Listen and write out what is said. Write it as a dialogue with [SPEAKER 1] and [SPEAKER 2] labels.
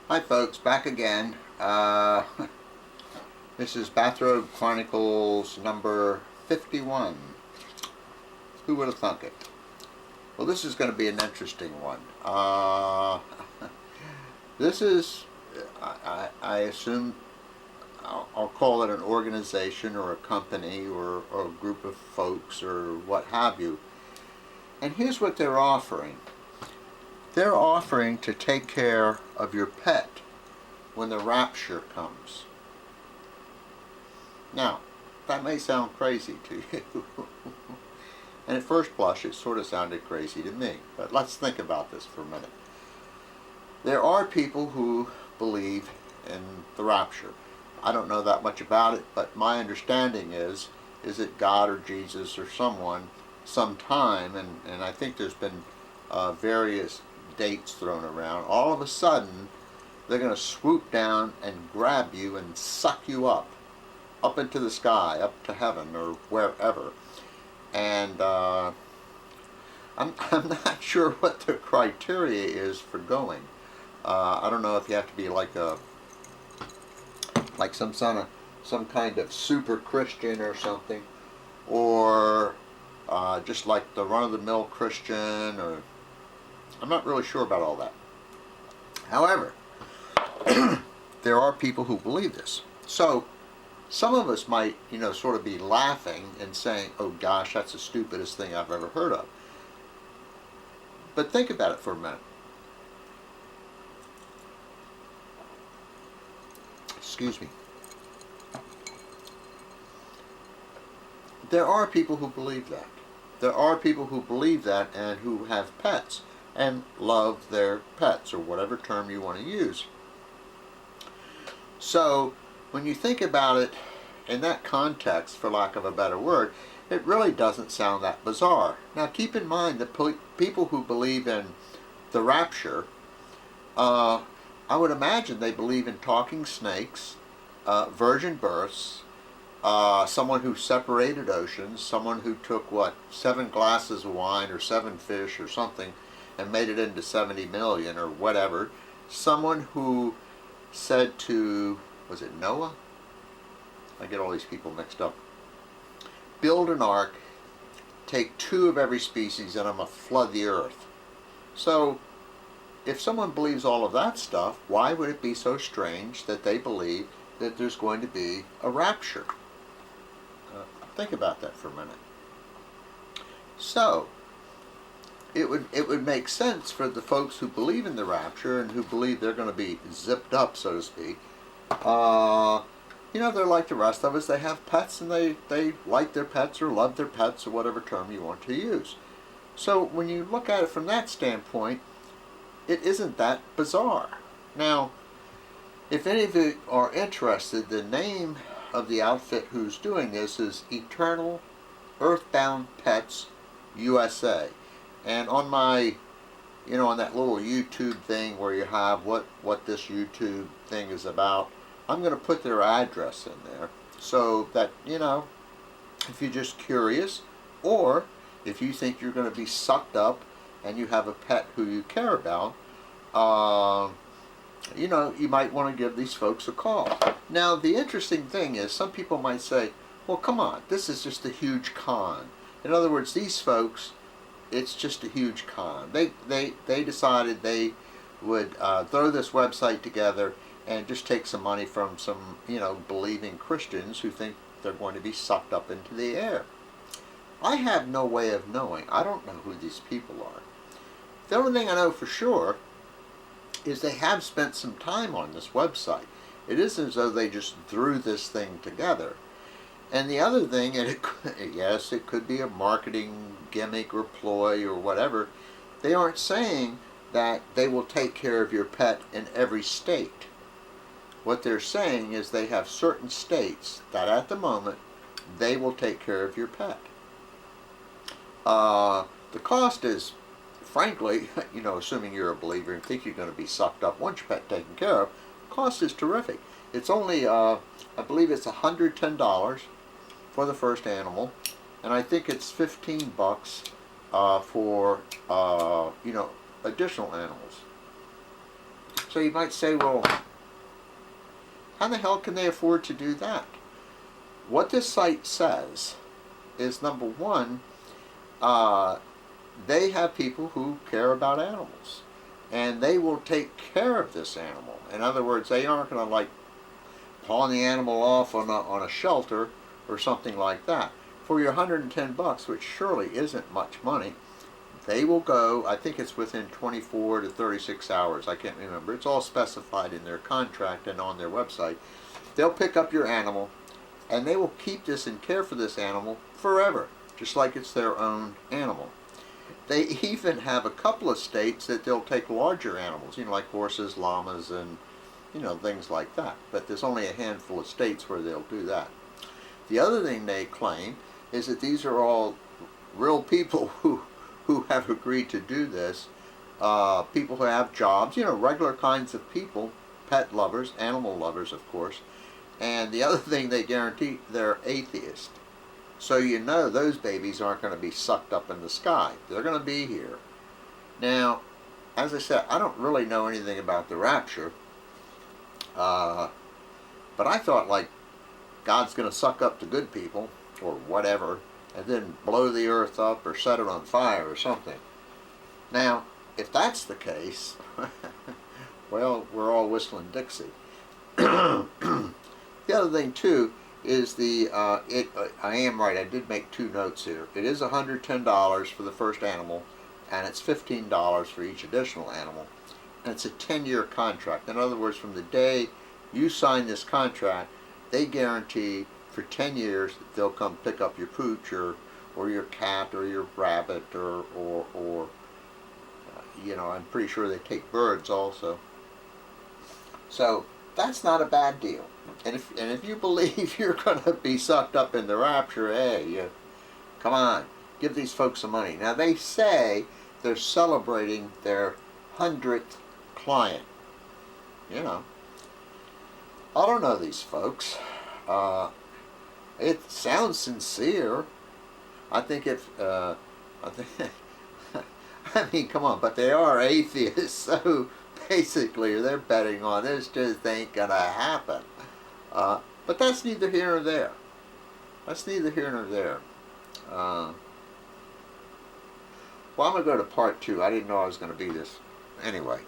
[SPEAKER 1] Hi folks, back again. This is Bathrobe Chronicles number 51. Who would have thunk it? Well, this is going to be an interesting one. This is, I assume, I'll call it an organization or a company or a group of folks or what have you. And here's what they're offering. They're offering to take care of your pet when the rapture comes. Now, that may sound crazy to you. And at first blush, it sort of sounded crazy to me. But let's think about this for a minute. There are people who believe in the rapture. I don't know that much about it, but my understanding is it God or Jesus or someone sometime, and I think there's been various dates thrown around, all of a sudden they're going to swoop down and grab you and suck you up into the sky, up to heaven or wherever. And I'm not sure what the criteria is for going. I don't know if you have to be like some kind of super Christian or something, or just like the run-of-the-mill Christian, or I'm not really sure about all that. However, there are people who believe this. So some of us might, sort of be laughing and saying, oh gosh, that's the stupidest thing I've ever heard of. But think about it for a minute. Excuse me. There are people who believe that. There are people who believe that and who have pets and love their pets, or whatever term you want to use. So when you think about it in that context, for lack of a better word, it really doesn't sound that bizarre. Now keep in mind that people who believe in the rapture, I would imagine they believe in talking snakes, virgin births, someone who separated oceans, someone who took, 7 glasses of wine or 7 fish or something and made it into 70 million or whatever, someone who said to, was it Noah? I get all these people mixed up. Build an ark, take 2 of every species, and I'm going to flood the earth. So if someone believes all of that stuff, why would it be so strange that they believe that there's going to be a rapture? Think about that for a minute. So it would make sense for the folks who believe in the rapture and who believe they're going to be zipped up, so to speak. They're like the rest of us. They have pets, and they like their pets or love their pets, or whatever term you want to use. So when you look at it from that standpoint, it isn't that bizarre. Now, if any of you are interested, the name of the outfit who's doing this is Eternal Earthbound Pets USA. And on my, on that little YouTube thing where you have what this YouTube thing is about, I'm going to put their address in there so that, if you're just curious, or if you think you're going to be sucked up and you have a pet who you care about, you might want to give these folks a call. Now, the interesting thing is, some people might say, well, come on, this is just a huge con. In other words, these folks, it's just a huge con. They decided they would throw this website together and just take some money from some, believing Christians who think they're going to be sucked up into the air. I have no way of knowing. I don't know who these people are. The only thing I know for sure is they have spent some time on this website. It isn't as though they just threw this thing together. And the other thing, and yes, it could be a marketing gimmick or ploy or whatever, they aren't saying that they will take care of your pet in every state. What they're saying is they have certain states that at the moment they will take care of your pet. The cost is, frankly, assuming you're a believer and think you're going to be sucked up once your pet's taken care of, the cost is terrific. It's only, I believe it's $110 for the first animal, and I think it's $15 for, additional animals. So you might say, well, how the hell can they afford to do that? What this site says is, number one, they have people who care about animals, and they will take care of this animal. In other words, they aren't going to like pawn the animal off on a shelter or something like that. For your $110, which surely isn't much money, they will go, I think it's within 24 to 36 hours, I can't remember. It's all specified in their contract and on their website. They'll pick up your animal, and they will keep this and care for this animal forever, just like it's their own animal. They even have a couple of states that they'll take larger animals, like horses, llamas, and things like that. But there's only a handful of states where they'll do that. The other thing they claim is that these are all real people who have agreed to do this, people who have jobs, regular kinds of people, pet lovers, animal lovers, of course. And the other thing they guarantee, they're atheists. So those babies aren't going to be sucked up in the sky. They're going to be here. Now, as I said, I don't really know anything about the rapture. But I thought, like, God's going to suck up the good people, or whatever, and then blow the earth up or set it on fire or something. Now, if that's the case, well, we're all whistling Dixie. The other thing, too, is I am right, I did make two notes here. It is $110 for the first animal, and it's $15 for each additional animal. And it's a 10-year contract. In other words, from the day you sign this contract, they guarantee for 10 years that they'll come pick up your pooch or your cat or your rabbit or I'm pretty sure they take birds also. So that's not a bad deal. And if you believe you're going to be sucked up in the rapture, hey, come on, give these folks some money. Now they say they're celebrating their 100th client. I don't know these folks. It sounds sincere. I think I mean, come on, but they are atheists, so basically they're betting on this just ain't gonna happen. But that's neither here nor there. That's neither here nor there. Well, I'm gonna go to part 2. I didn't know I was gonna be this. Anyway.